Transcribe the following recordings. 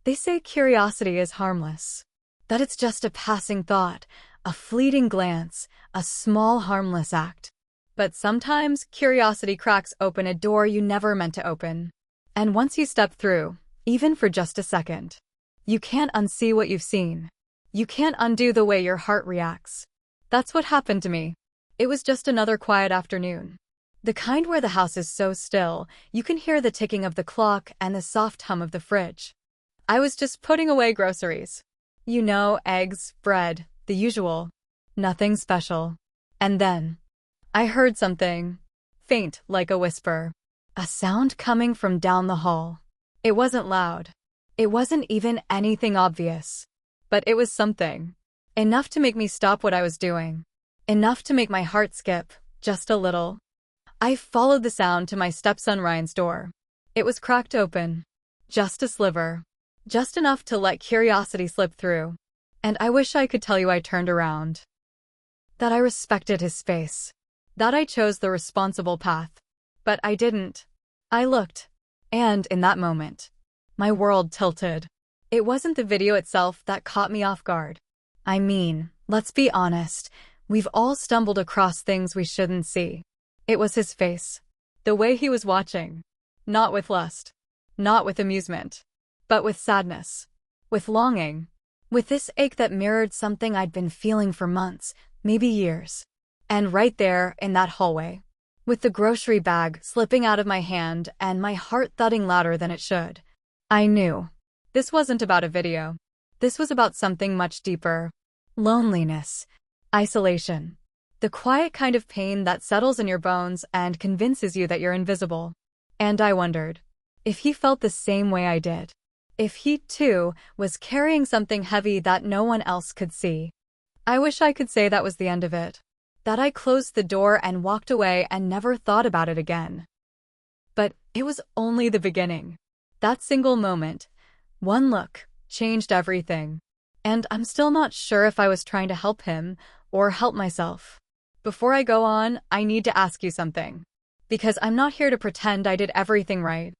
They say curiosity is harmless, that it's just a passing thought, a fleeting glance, a small harmless act. But sometimes curiosity cracks open a door you never meant to open. And once you step through, even for just a second, you can't unsee what you've seen. You can't undo the way your heart reacts. That's what happened to me. It was just another quiet afternoon. The kind where the house is so still, you can hear the ticking of the clock and the soft hum of the fridge. I was just putting away groceries. You know, eggs, bread, the usual. Nothing special. And then I heard something, faint like a whisper. A sound coming from down the hall. It wasn't loud. It wasn't even anything obvious. But it was something. Enough to make me stop what I was doing. Enough to make my heart skip, just a little. I followed the sound to my stepson Ryan's door. It was cracked open. Just a sliver. Just enough to let curiosity slip through. And I wish I could tell you I turned around. That I respected his space. That I chose the responsible path. But I didn't. I looked. And in that moment, my world tilted. It wasn't the video itself that caught me off guard. I mean, let's be honest, we've all stumbled across things we shouldn't see. It was his face. The way he was watching. Not with lust. Not with amusement. But with sadness. With longing. With this ache that mirrored something I'd been feeling for months, maybe years. And right there, in that hallway, with the grocery bag slipping out of my hand and my heart thudding louder than it should, I knew. This wasn't about a video. This was about something much deeper. Loneliness. Isolation. The quiet kind of pain that settles in your bones and convinces you that you're invisible. And I wondered if he felt the same way I did. If he, too, was carrying something heavy that no one else could see. I wish I could say that was the end of it. That I closed the door and walked away and never thought about it again. But it was only the beginning. That single moment, one look, changed everything. And I'm still not sure if I was trying to help him or help myself. Before I go on, I need to ask you something. Because I'm not here to pretend I did everything right.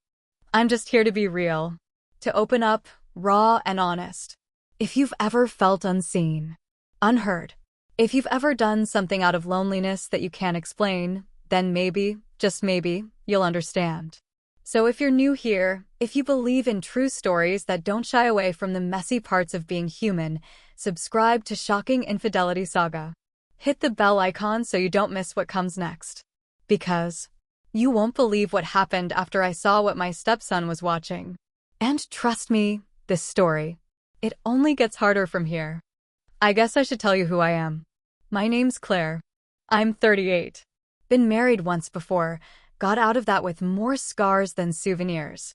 I'm just here to be real. To open up, raw and honest. If you've ever felt unseen, unheard, if you've ever done something out of loneliness that you can't explain, then maybe, just maybe, you'll understand. So if you're new here, if you believe in true stories that don't shy away from the messy parts of being human, subscribe to Shocking Infidelity Saga. Hit the bell icon so you don't miss what comes next. Because you won't believe what happened after I saw what my stepson was watching. And trust me, this story, it only gets harder from here. I guess I should tell you who I am. My name's Claire. I'm 38. Been married once before, got out of that with more scars than souvenirs.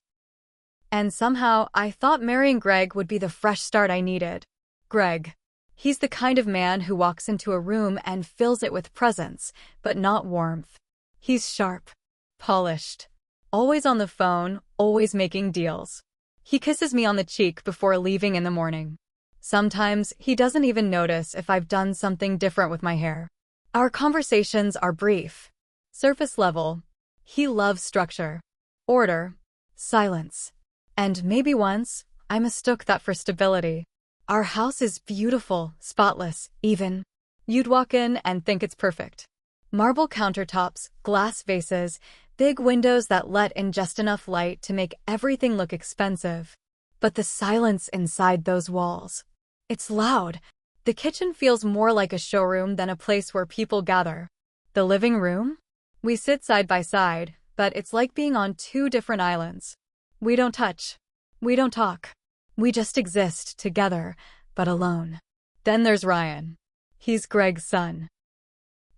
And somehow, I thought marrying Greg would be the fresh start I needed. Greg. He's the kind of man who walks into a room and fills it with presence, but not warmth. He's sharp. Polished. Always on the phone, always making deals. He kisses me on the cheek before leaving in the morning. Sometimes, he doesn't even notice if I've done something different with my hair. Our conversations are brief. Surface level. He loves structure. Order. Silence. And maybe once, I mistook that for stability. Our house is beautiful, spotless, even. You'd walk in and think it's perfect. Marble countertops, glass vases, big windows that let in just enough light to make everything look expensive. But the silence inside those walls. It's loud. The kitchen feels more like a showroom than a place where people gather. The living room? We sit side by side, but it's like being on two different islands. We don't touch. We don't talk. We just exist together, but alone. Then there's Ryan. He's Greg's son.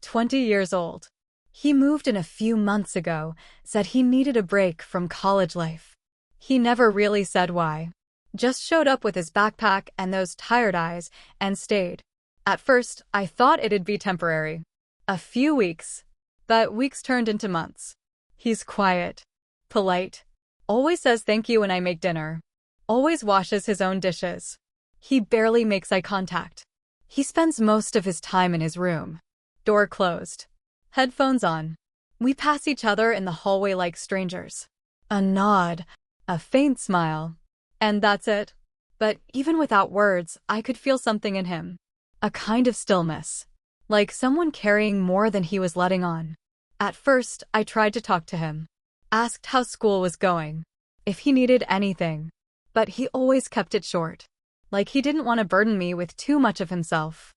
20 years old. He moved in a few months ago, said he needed a break from college life. He never really said why. Just showed up with his backpack and those tired eyes and stayed. At first, I thought it'd be temporary. A few weeks. But weeks turned into months. He's quiet. Polite. Always says thank you when I make dinner. Always washes his own dishes. He barely makes eye contact. He spends most of his time in his room. Door closed. Headphones on. We pass each other in the hallway like strangers. A nod. A faint smile. And that's it. But even without words, I could feel something in him. A kind of stillness. Like someone carrying more than he was letting on. At first, I tried to talk to him. Asked how school was going. If he needed anything. But he always kept it short. Like he didn't want to burden me with too much of himself.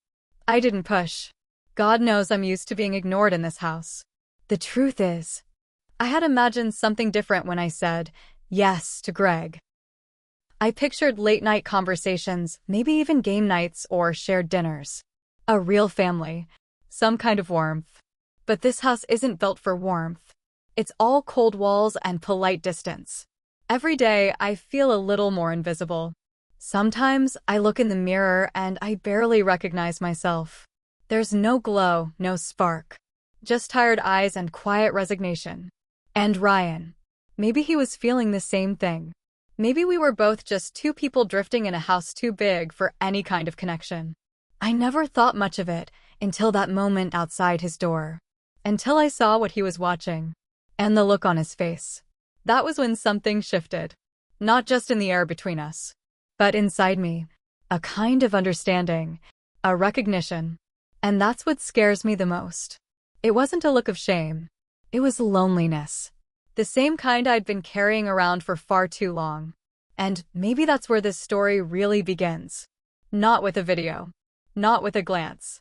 I didn't push. God knows I'm used to being ignored in this house. The truth is, I had imagined something different when I said yes to Greg. I pictured late-night conversations, maybe even game nights or shared dinners. A real family. Some kind of warmth. But this house isn't built for warmth. It's all cold walls and polite distance. Every day, I feel a little more invisible. Sometimes, I look in the mirror and I barely recognize myself. There's no glow, no spark. Just tired eyes and quiet resignation. And Ryan. Maybe he was feeling the same thing. Maybe we were both just two people drifting in a house too big for any kind of connection. I never thought much of it until that moment outside his door. Until I saw what he was watching. And the look on his face. That was when something shifted. Not just in the air between us, but inside me. A kind of understanding. A recognition. And that's what scares me the most. It wasn't a look of shame. It was loneliness. The same kind I'd been carrying around for far too long. And maybe that's where this story really begins. Not with a video. Not with a glance.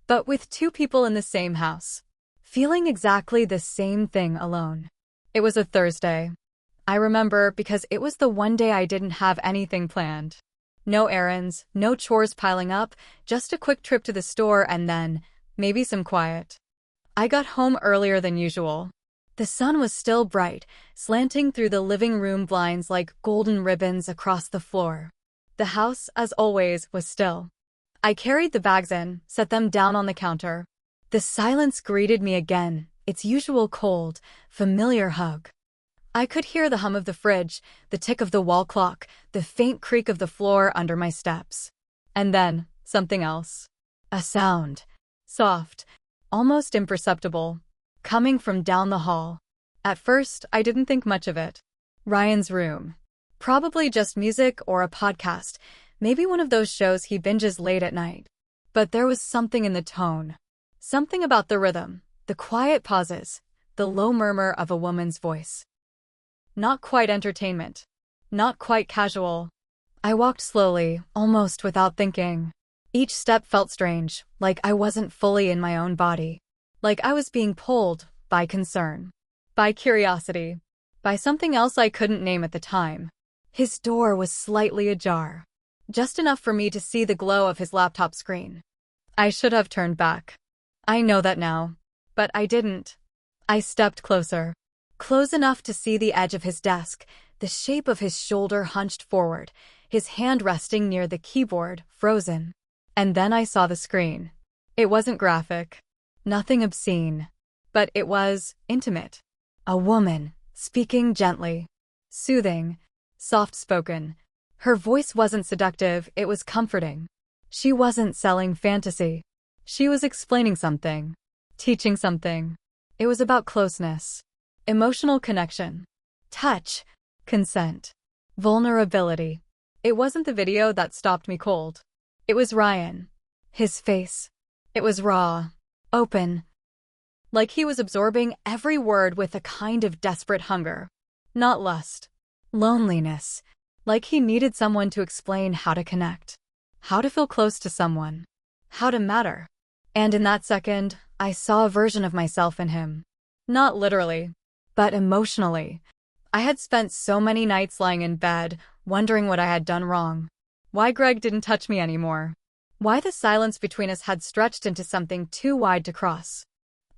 But with two people in the same house. Feeling exactly the same thing alone. It was a Thursday. I remember because it was the one day I didn't have anything planned. No errands, no chores piling up, just a quick trip to the store and then, maybe some quiet. I got home earlier than usual. The sun was still bright, slanting through the living room blinds like golden ribbons across the floor. The house, as always, was still. I carried the bags in, set them down on the counter. The silence greeted me again, its usual cold, familiar hug. I could hear the hum of the fridge, the tick of the wall clock, the faint creak of the floor under my steps. And then, something else. A sound. Soft. Almost imperceptible. Coming from down the hall. At first, I didn't think much of it. Ryan's room. Probably just music or a podcast, maybe one of those shows he binges late at night. But there was something in the tone. Something about the rhythm, the quiet pauses, the low murmur of a woman's voice. Not quite entertainment. Not quite casual. I walked slowly, almost without thinking. Each step felt strange, like I wasn't fully in my own body. Like I was being pulled by concern. By curiosity. By something else I couldn't name at the time. His door was slightly ajar. Just enough for me to see the glow of his laptop screen. I should have turned back. I know that now. But I didn't. I stepped closer. Close enough to see the edge of his desk, the shape of his shoulder hunched forward, his hand resting near the keyboard, frozen. And then I saw the screen. It wasn't graphic. Nothing obscene. But it was intimate. A woman, speaking gently. Soothing. Soft-spoken. Her voice wasn't seductive, it was comforting. She wasn't selling fantasy. She was explaining something. Teaching something. It was about closeness. Emotional connection. Touch. Consent. Vulnerability. It wasn't the video that stopped me cold. It was Ryan. His face. It was raw. Open. Like he was absorbing every word with a kind of desperate hunger. Not lust. Loneliness. Like he needed someone to explain how to connect. How to feel close to someone. How to matter. And in that second, I saw a version of myself in him. Not literally, but emotionally. I had spent so many nights lying in bed, wondering what I had done wrong. Why Greg didn't touch me anymore. Why the silence between us had stretched into something too wide to cross.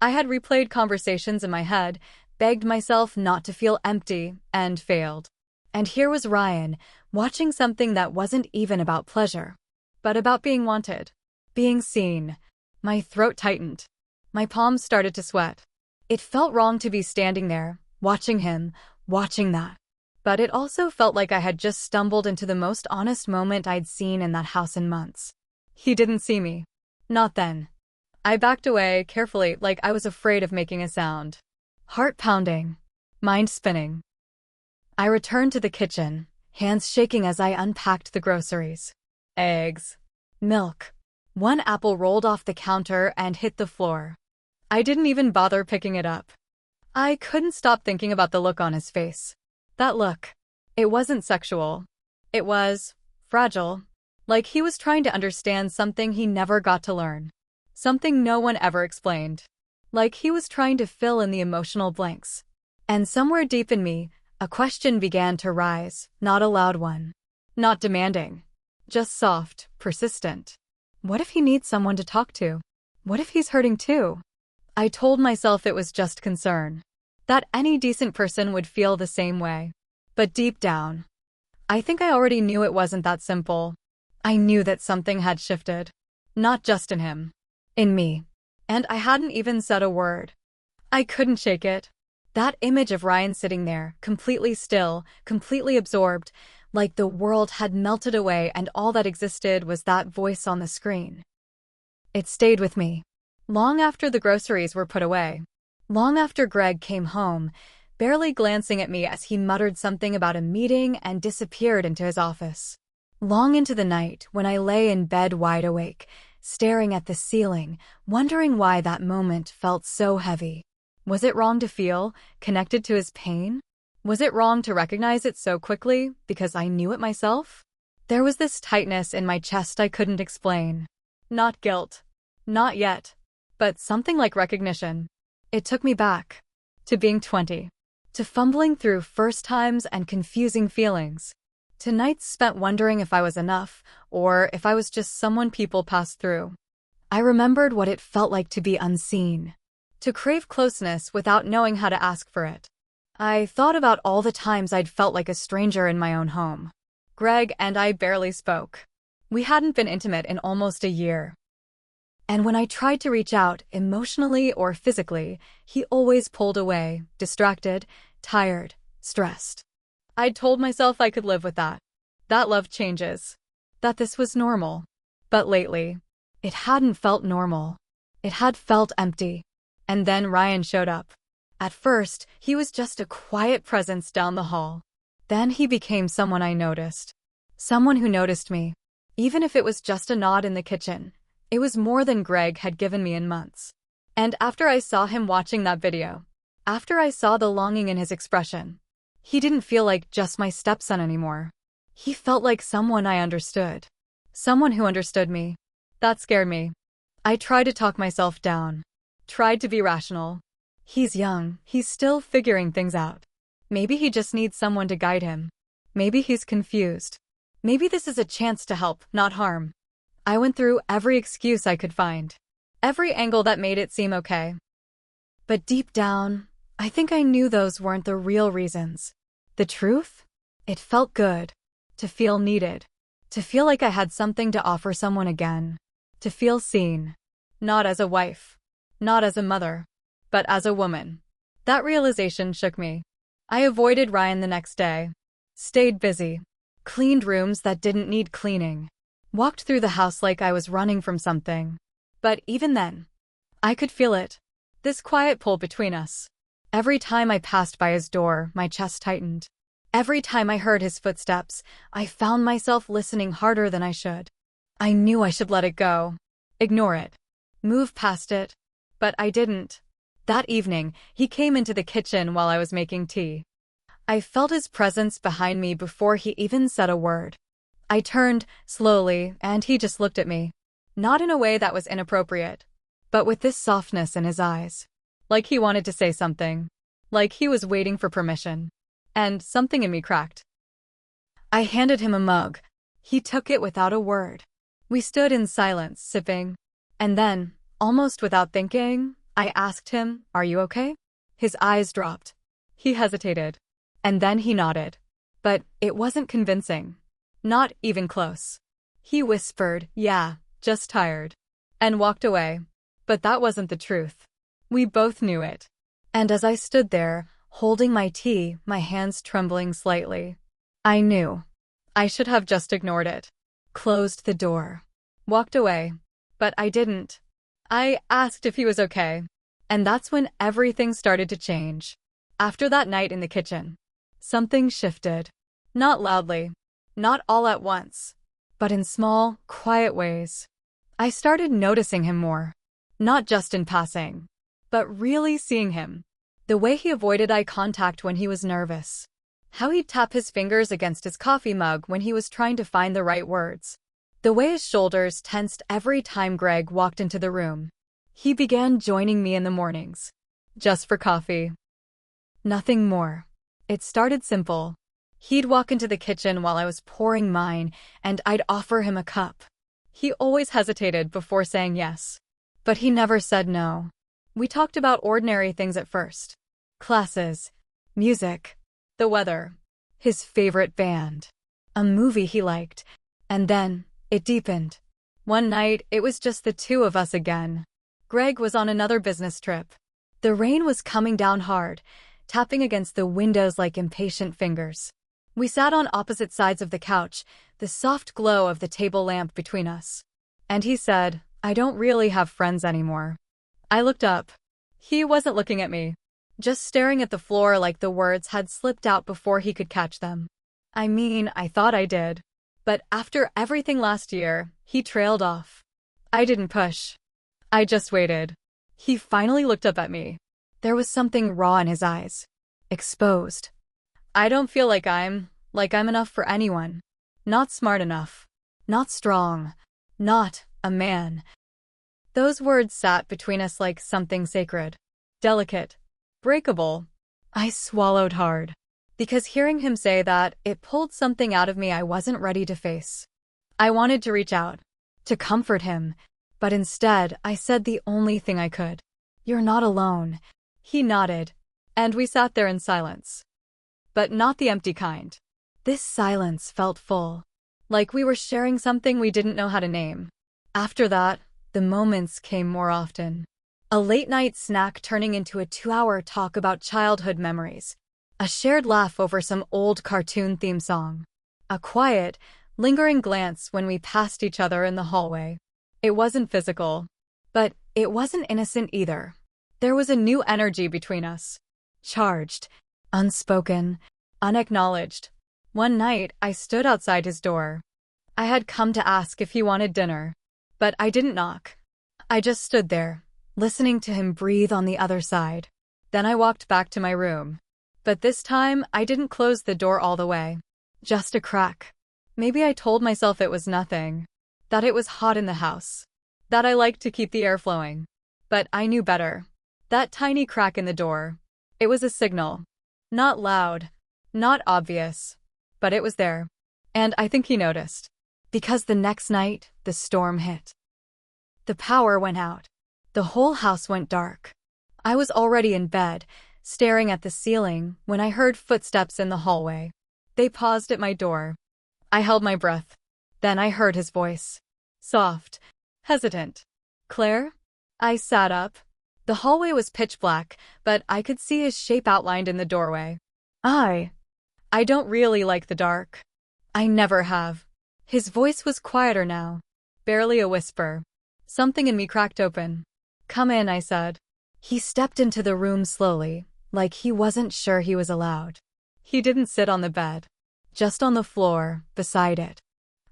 I had replayed conversations in my head, begged myself not to feel empty, and failed. And here was Ryan, watching something that wasn't even about pleasure, but about being wanted, being seen. My throat tightened. My palms started to sweat. It felt wrong to be standing there, watching him, watching that. But it also felt like I had just stumbled into the most honest moment I'd seen in that house in months. He didn't see me. Not then. I backed away carefully, like I was afraid of making a sound. Heart pounding. Mind spinning. I returned to the kitchen, hands shaking as I unpacked the groceries. Eggs. Milk. One apple rolled off the counter and hit the floor. I didn't even bother picking it up. I couldn't stop thinking about the look on his face. That look. It wasn't sexual. It was fragile. Like he was trying to understand something he never got to learn. Something no one ever explained. Like he was trying to fill in the emotional blanks. And somewhere deep in me, a question began to rise, not a loud one. Not demanding. Just soft, persistent. What if he needs someone to talk to? What if he's hurting too? I told myself it was just concern. That any decent person would feel the same way. But deep down, I think I already knew it wasn't that simple. I knew that something had shifted. Not just in him. In me. And I hadn't even said a word. I couldn't shake it. That image of Ryan sitting there, completely still, completely absorbed, like the world had melted away and all that existed was that voice on the screen. It stayed with me. Long after the groceries were put away. Long after Greg came home, barely glancing at me as he muttered something about a meeting and disappeared into his office. Long into the night, when I lay in bed wide awake, staring at the ceiling, wondering why that moment felt so heavy. Was it wrong to feel connected to his pain? Was it wrong to recognize it so quickly because I knew it myself? There was this tightness in my chest I couldn't explain. Not guilt. Not yet. But something like recognition. It took me back. To being 20. To fumbling through first times and confusing feelings. To nights spent wondering if I was enough, or if I was just someone people passed through. I remembered what it felt like to be unseen. To crave closeness without knowing how to ask for it. I thought about all the times I'd felt like a stranger in my own home. Greg and I barely spoke. We hadn't been intimate in almost a year. And when I tried to reach out, emotionally or physically, he always pulled away, distracted, tired, stressed. I'd told myself I could live with that. That love changes. That this was normal. But lately, it hadn't felt normal. It had felt empty. And then Ryan showed up. At first, he was just a quiet presence down the hall. Then he became someone I noticed. Someone who noticed me. Even if it was just a nod in the kitchen, it was more than Greg had given me in months. And after I saw him watching that video, after I saw the longing in his expression, he didn't feel like just my stepson anymore. He felt like someone I understood. Someone who understood me. That scared me. I tried to talk myself down. Tried to be rational. He's young, he's still figuring things out. Maybe he just needs someone to guide him. Maybe he's confused. Maybe this is a chance to help, not harm. I went through every excuse I could find. Every angle that made it seem okay. But deep down, I think I knew those weren't the real reasons. The truth? It felt good. To feel needed. To feel like I had something to offer someone again. To feel seen. Not as a wife. Not as a mother. But as a woman. That realization shook me. I avoided Ryan the next day. Stayed busy. Cleaned rooms that didn't need cleaning. Walked through the house like I was running from something. But even then, I could feel it. This quiet pull between us. Every time I passed by his door, my chest tightened. Every time I heard his footsteps, I found myself listening harder than I should. I knew I should let it go. Ignore it. Move past it. But I didn't. That evening, he came into the kitchen while I was making tea. I felt his presence behind me before he even said a word. I turned, slowly, and he just looked at me. Not in a way that was inappropriate, but with this softness in his eyes. Like he wanted to say something. Like he was waiting for permission. And something in me cracked. I handed him a mug. He took it without a word. We stood in silence, sipping. And then, almost without thinking, I asked him, "Are you okay?" His eyes dropped. He hesitated. And then he nodded. But it wasn't convincing. Not even close. He whispered, "Yeah, just tired." And walked away. But that wasn't the truth. We both knew it. And as I stood there, holding my tea, my hands trembling slightly, I knew. I should have just ignored it. Closed the door. Walked away. But I didn't. I asked if he was okay. And that's when everything started to change. After that night in the kitchen, something shifted. Not loudly. Not all at once. But in small, quiet ways. I started noticing him more. Not just in passing. But really seeing him. The way he avoided eye contact when he was nervous. How he'd tap his fingers against his coffee mug when he was trying to find the right words. The way his shoulders tensed every time Greg walked into the room. He began joining me in the mornings. Just for coffee. Nothing more. It started simple. He'd walk into the kitchen while I was pouring mine, and I'd offer him a cup. He always hesitated before saying yes. But he never said no. We talked about ordinary things at first. Classes, music, the weather, his favorite band, a movie he liked, and then it deepened. One night, it was just the two of us again. Greg was on another business trip. The rain was coming down hard, tapping against the windows like impatient fingers. We sat on opposite sides of the couch, the soft glow of the table lamp between us. And he said, "I don't really have friends anymore." I looked up. He wasn't looking at me, just staring at the floor like the words had slipped out before he could catch them. I mean, I thought I did. But after everything last year, he trailed off. I didn't push. I just waited. He finally looked up at me. There was something raw in his eyes. Exposed. I don't feel like I'm enough for anyone. Not smart enough. Not strong. Not a man. Those words sat between us like something sacred. Delicate. Breakable. I swallowed hard. Because hearing him say that, it pulled something out of me I wasn't ready to face. I wanted to reach out. To comfort him. But instead, I said the only thing I could. "You're not alone." He nodded. And we sat there in silence. But not the empty kind. This silence felt full. Like we were sharing something we didn't know how to name. After that, the moments came more often. A late-night snack turning into a 2-hour talk about childhood memories. A shared laugh over some old cartoon theme song. A quiet, lingering glance when we passed each other in the hallway. It wasn't physical. But it wasn't innocent either. There was a new energy between us. Charged. Unspoken. Unacknowledged. One night, I stood outside his door. I had come to ask if he wanted dinner. But I didn't knock. I just stood there, listening to him breathe on the other side. Then I walked back to my room. But this time, I didn't close the door all the way. Just a crack. Maybe I told myself it was nothing. That it was hot in the house. That I liked to keep the air flowing. But I knew better. That tiny crack in the door. It was a signal. Not loud. Not obvious. But it was there. And I think he noticed. Because the next night, the storm hit. The power went out. The whole house went dark. I was already in bed, staring at the ceiling, when I heard footsteps in the hallway. They paused at my door. I held my breath. Then I heard his voice. Soft. Hesitant. "Claire?" I sat up. The hallway was pitch black, but I could see his shape outlined in the doorway. I don't really like the dark. I never have. His voice was quieter now. Barely a whisper. Something in me cracked open. "Come in," I said. He stepped into the room slowly, like he wasn't sure he was allowed. He didn't sit on the bed. Just on the floor, beside it.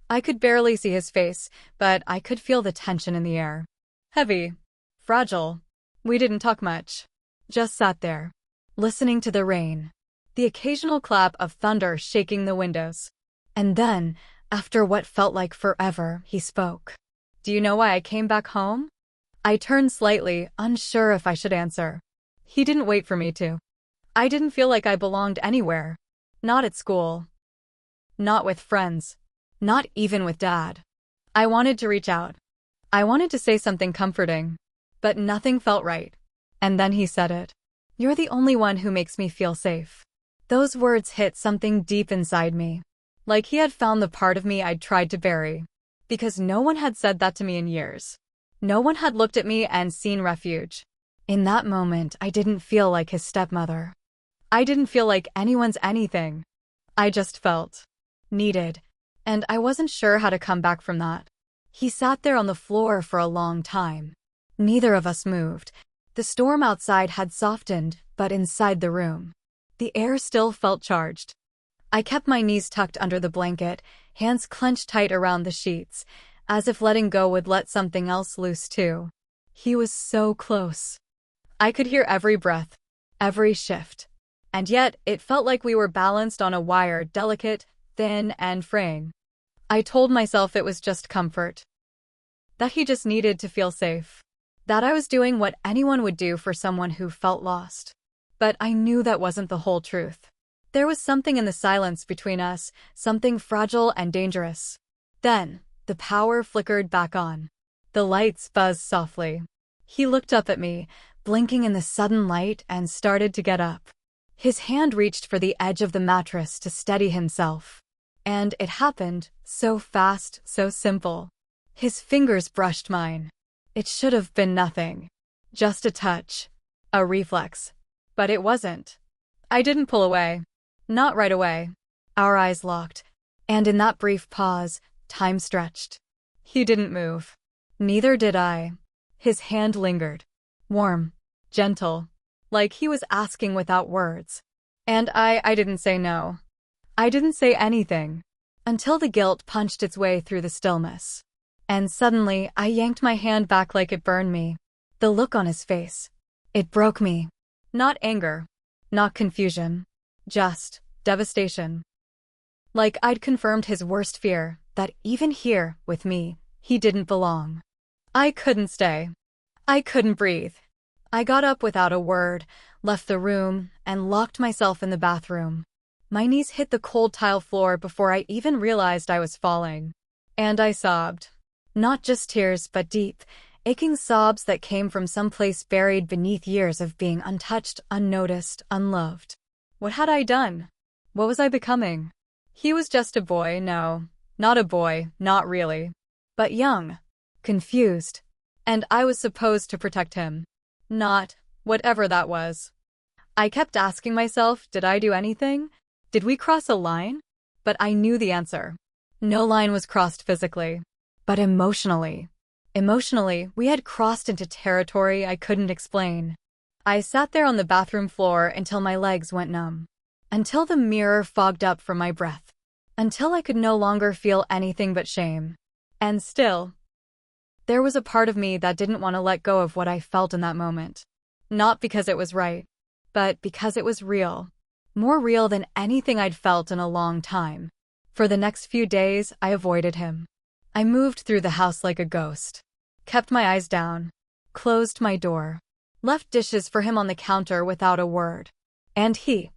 I could barely see his face, but I could feel the tension in the air. Heavy. Fragile. We didn't talk much. Just sat there. Listening to the rain. The occasional clap of thunder shaking the windows. And then, after what felt like forever, he spoke. "Do you know why I came back home?" I turned slightly, unsure if I should answer. He didn't wait for me to. I didn't feel like I belonged anywhere. Not at school. Not with friends. Not even with Dad. I wanted to reach out. I wanted to say something comforting. But nothing felt right. And then he said it. "You're the only one who makes me feel safe." Those words hit something deep inside me. Like he had found the part of me I'd tried to bury. Because no one had said that to me in years. No one had looked at me and seen refuge. In that moment, I didn't feel like his stepmother. I didn't feel like anyone's anything. I just felt needed. And I wasn't sure how to come back from that. He sat there on the floor for a long time. Neither of us moved. The storm outside had softened, but inside the room, the air still felt charged. I kept my knees tucked under the blanket, hands clenched tight around the sheets, as if letting go would let something else loose too. He was so close. I could hear every breath, every shift. And yet, it felt like we were balanced on a wire, delicate, thin, and fraying. I told myself it was just comfort. That he just needed to feel safe. That I was doing what anyone would do for someone who felt lost. But I knew that wasn't the whole truth. There was something in the silence between us, something fragile and dangerous. Then, the power flickered back on. The lights buzzed softly. He looked up at me, blinking in the sudden light, and started to get up. His hand reached for the edge of the mattress to steady himself. And it happened, so fast, so simple. His fingers brushed mine. It should have been nothing. Just a touch. A reflex. But it wasn't. I didn't pull away. Not right away. Our eyes locked. And in that brief pause, time stretched. He didn't move. Neither did I. His hand lingered. Warm. Gentle. Like he was asking without words. And I didn't say no. I didn't say anything. Until the guilt punched its way through the stillness. And suddenly, I yanked my hand back like it burned me. The look on his face. It broke me. Not anger. Not confusion. Just devastation. Like I'd confirmed his worst fear, that even here, with me, he didn't belong. I couldn't stay. I couldn't breathe. I got up without a word, left the room, and locked myself in the bathroom. My knees hit the cold tile floor before I even realized I was falling. And I sobbed. Not just tears, but deep, aching sobs that came from someplace buried beneath years of being untouched, unnoticed, unloved. What had I done? What was I becoming? He was just a boy, no, not a boy, not really. But young, confused, and I was supposed to protect him. Not, whatever that was. I kept asking myself, did I do anything? Did we cross a line? But I knew the answer. No line was crossed physically. But emotionally. Emotionally, we had crossed into territory I couldn't explain. I sat there on the bathroom floor until my legs went numb. Until the mirror fogged up from my breath. Until I could no longer feel anything but shame. And still, there was a part of me that didn't want to let go of what I felt in that moment. Not because it was right, but because it was real. More real than anything I'd felt in a long time. For the next few days, I avoided him. I moved through the house like a ghost. Kept my eyes down. Closed my door. Left dishes for him on the counter without a word. And he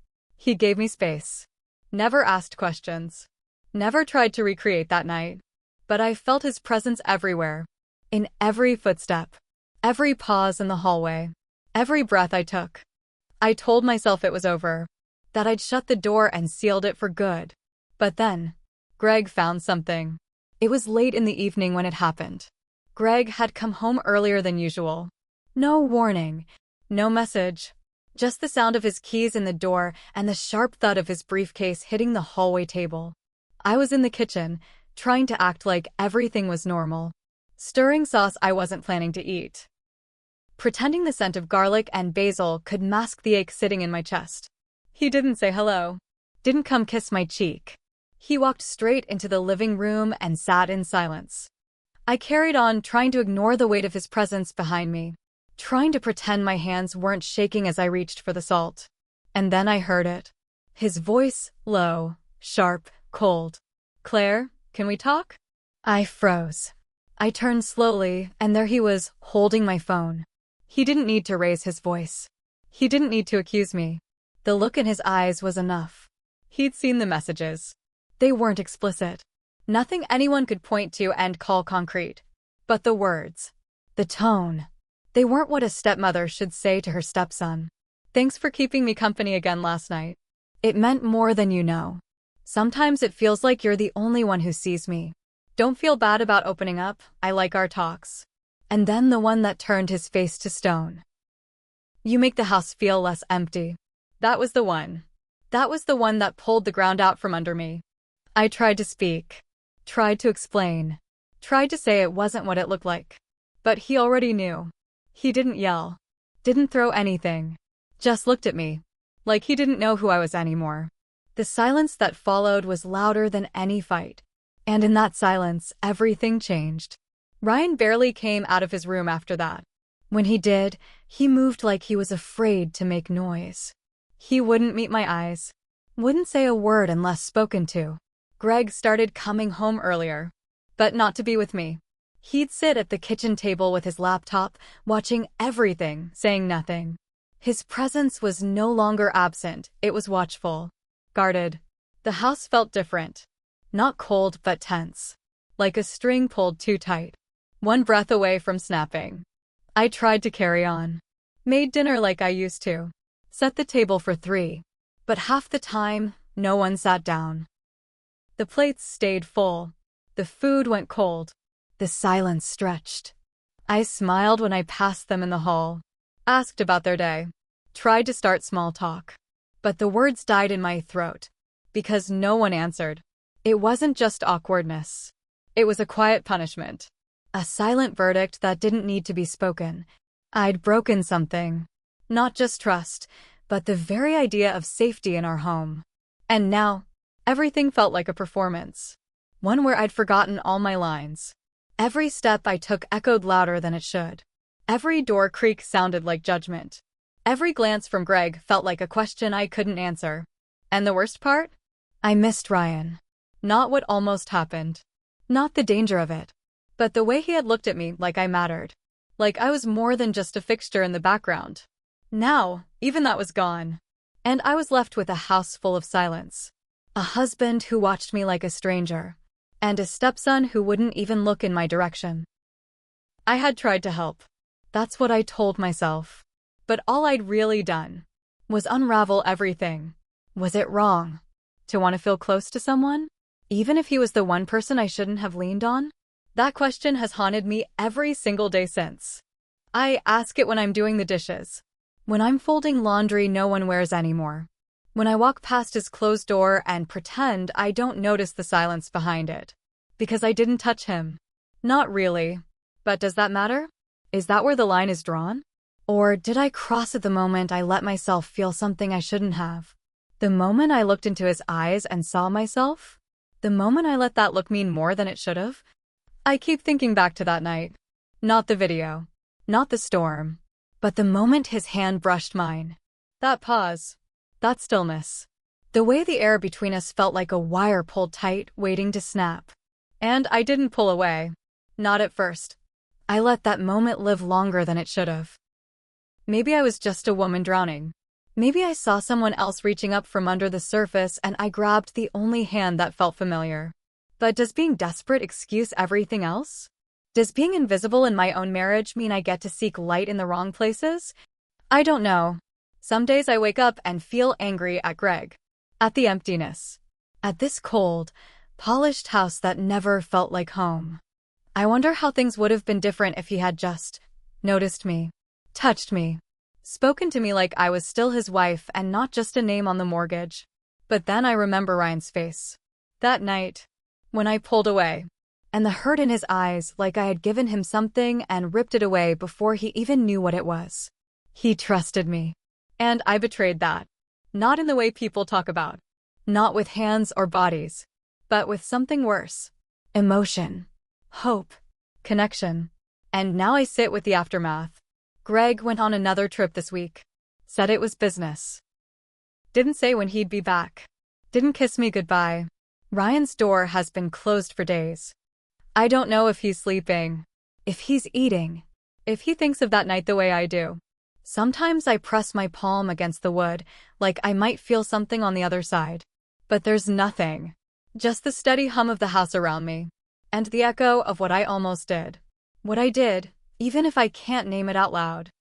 gave me space. Never asked questions. Never tried to recreate that night. But I felt his presence everywhere. In every footstep. Every pause in the hallway. Every breath I took. I told myself it was over. That I'd shut the door and sealed it for good. But then, Greg found something. It was late in the evening when it happened. Greg had come home earlier than usual. No warning. No message. Just the sound of his keys in the door and the sharp thud of his briefcase hitting the hallway table. I was in the kitchen, trying to act like everything was normal. Stirring sauce I wasn't planning to eat. Pretending the scent of garlic and basil could mask the ache sitting in my chest. He didn't say hello. Didn't come kiss my cheek. He walked straight into the living room and sat in silence. I carried on, trying to ignore the weight of his presence behind me. Trying to pretend my hands weren't shaking as I reached for the salt. And then I heard it. His voice, low, sharp, cold. "Claire, can we talk?" I froze. I turned slowly, and there he was, holding my phone. He didn't need to raise his voice. He didn't need to accuse me. The look in his eyes was enough. He'd seen the messages. They weren't explicit. Nothing anyone could point to and call concrete. But the words. The tone. They weren't what a stepmother should say to her stepson. "Thanks for keeping me company again last night. It meant more than you know. Sometimes it feels like you're the only one who sees me. Don't feel bad about opening up, I like our talks." And then the one that turned his face to stone. "You make the house feel less empty." That was the one. That was the one that pulled the ground out from under me. I tried to speak. Tried to explain. Tried to say it wasn't what it looked like. But he already knew. He didn't yell. Didn't throw anything. Just looked at me. Like he didn't know who I was anymore. The silence that followed was louder than any fight. And in that silence, everything changed. Ryan barely came out of his room after that. When he did, he moved like he was afraid to make noise. He wouldn't meet my eyes. Wouldn't say a word unless spoken to. Greg started coming home earlier. But not to be with me. He'd sit at the kitchen table with his laptop, watching everything, saying nothing. His presence was no longer absent, it was watchful. Guarded. The house felt different. Not cold, but tense. Like a string pulled too tight. One breath away from snapping. I tried to carry on. Made dinner like I used to. Set the table for 3. But half the time, no one sat down. The plates stayed full. The food went cold. The silence stretched. I smiled when I passed them in the hall. Asked about their day. Tried to start small talk. But the words died in my throat. Because no one answered. It wasn't just awkwardness. It was a quiet punishment. A silent verdict that didn't need to be spoken. I'd broken something. Not just trust, but the very idea of safety in our home. And now, everything felt like a performance. One where I'd forgotten all my lines. Every step I took echoed louder than it should. Every door creak sounded like judgment. Every glance from Greg felt like a question I couldn't answer. And the worst part? I missed Ryan. Not what almost happened. Not the danger of it. But the way he had looked at me like I mattered. Like I was more than just a fixture in the background. Now, even that was gone. And I was left with a house full of silence. A husband who watched me like a stranger. And a stepson who wouldn't even look in my direction. I had tried to help. That's what I told myself. But all I'd really done was unravel everything. Was it wrong to want to feel close to someone? Even if he was the one person I shouldn't have leaned on? That question has haunted me every single day since. I ask it when I'm doing the dishes. When I'm folding laundry no one wears anymore. When I walk past his closed door and pretend I don't notice the silence behind it. Because I didn't touch him. Not really. But does that matter? Is that where the line is drawn? Or did I cross at the moment I let myself feel something I shouldn't have? The moment I looked into his eyes and saw myself? The moment I let that look mean more than it should have? I keep thinking back to that night. Not the video. Not the storm. But the moment his hand brushed mine. That pause. That stillness. The way the air between us felt like a wire pulled tight, waiting to snap. And I didn't pull away. Not at first. I let that moment live longer than it should have. Maybe I was just a woman drowning. Maybe I saw someone else reaching up from under the surface and I grabbed the only hand that felt familiar. But does being desperate excuse everything else? Does being invisible in my own marriage mean I get to seek light in the wrong places? I don't know. Some days I wake up and feel angry at Greg. At the emptiness. At this cold, polished house that never felt like home. I wonder how things would have been different if he had just noticed me, touched me, spoken to me like I was still his wife and not just a name on the mortgage. But then I remember Ryan's face. That night, when I pulled away, and the hurt in his eyes like I had given him something and ripped it away before he even knew what it was. He trusted me. And I betrayed that. Not in the way people talk about. Not with hands or bodies. But with something worse. Emotion. Hope. Connection. And now I sit with the aftermath. Greg went on another trip this week. Said it was business. Didn't say when he'd be back. Didn't kiss me goodbye. Ryan's door has been closed for days. I don't know if he's sleeping. If he's eating. If he thinks of that night the way I do. Sometimes I press my palm against the wood, like I might feel something on the other side. But there's nothing. Just the steady hum of the house around me. And the echo of what I almost did. What I did, even if I can't name it out loud.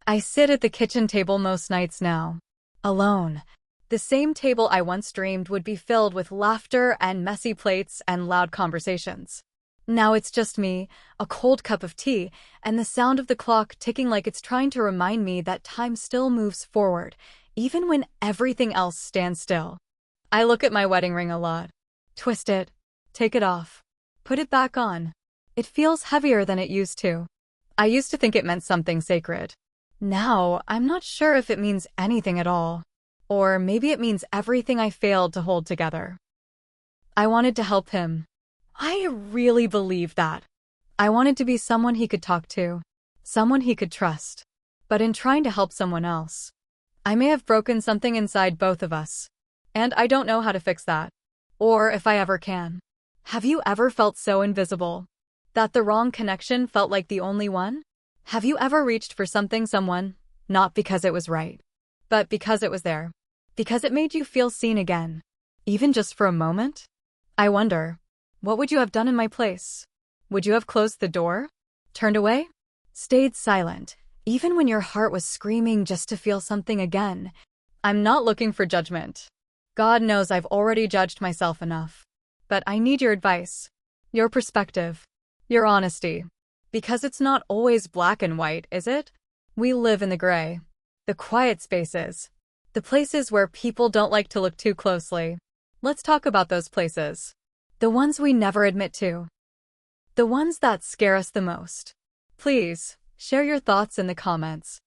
I sit at the kitchen table most nights now. Alone. The same table I once dreamed would be filled with laughter and messy plates and loud conversations. Now it's just me, a cold cup of tea, and the sound of the clock ticking like it's trying to remind me that time still moves forward, even when everything else stands still. I look at my wedding ring a lot. Twist it. Take it off. Put it back on. It feels heavier than it used to. I used to think it meant something sacred. Now, I'm not sure if it means anything at all. Or maybe it means everything I failed to hold together. I wanted to help him. I really believed that. I wanted to be someone he could talk to, someone he could trust. But in trying to help someone else, I may have broken something inside both of us. And I don't know how to fix that. Or if I ever can. Have you ever felt so invisible that the wrong connection felt like the only one? Have you ever reached for someone, not because it was right, but because it was there? Because it made you feel seen again, even just for a moment? I wonder, what would you have done in my place? Would you have closed the door? Turned away? Stayed silent, even when your heart was screaming just to feel something again? I'm not looking for judgment. God knows I've already judged myself enough. But I need your advice, your perspective, your honesty. Because it's not always black and white, is it? We live in the gray, the quiet spaces, the places where people don't like to look too closely. Let's talk about those places. The ones we never admit to. The ones that scare us the most. Please, share your thoughts in the comments.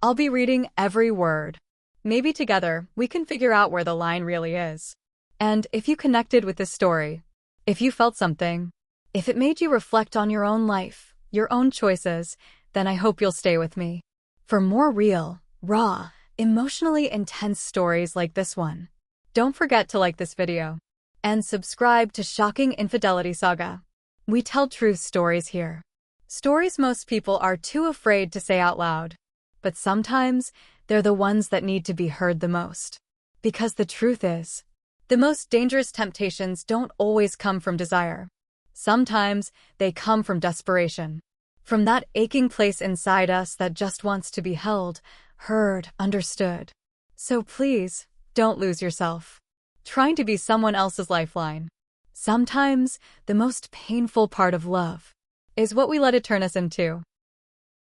I'll be reading every word. Maybe together, we can figure out where the line really is. And if you connected with this story, if you felt something, if it made you reflect on your own life, your own choices, then I hope you'll stay with me for more real, raw, emotionally intense stories like this one. Don't forget to like this video and subscribe to Shocking Infidelity Saga. We tell true stories here. Stories most people are too afraid to say out loud. But sometimes, they're the ones that need to be heard the most. Because the truth is, the most dangerous temptations don't always come from desire. Sometimes, they come from desperation. From that aching place inside us that just wants to be held, heard, understood. So please, don't lose yourself trying to be someone else's lifeline. Sometimes, the most painful part of love is what we let it turn us into.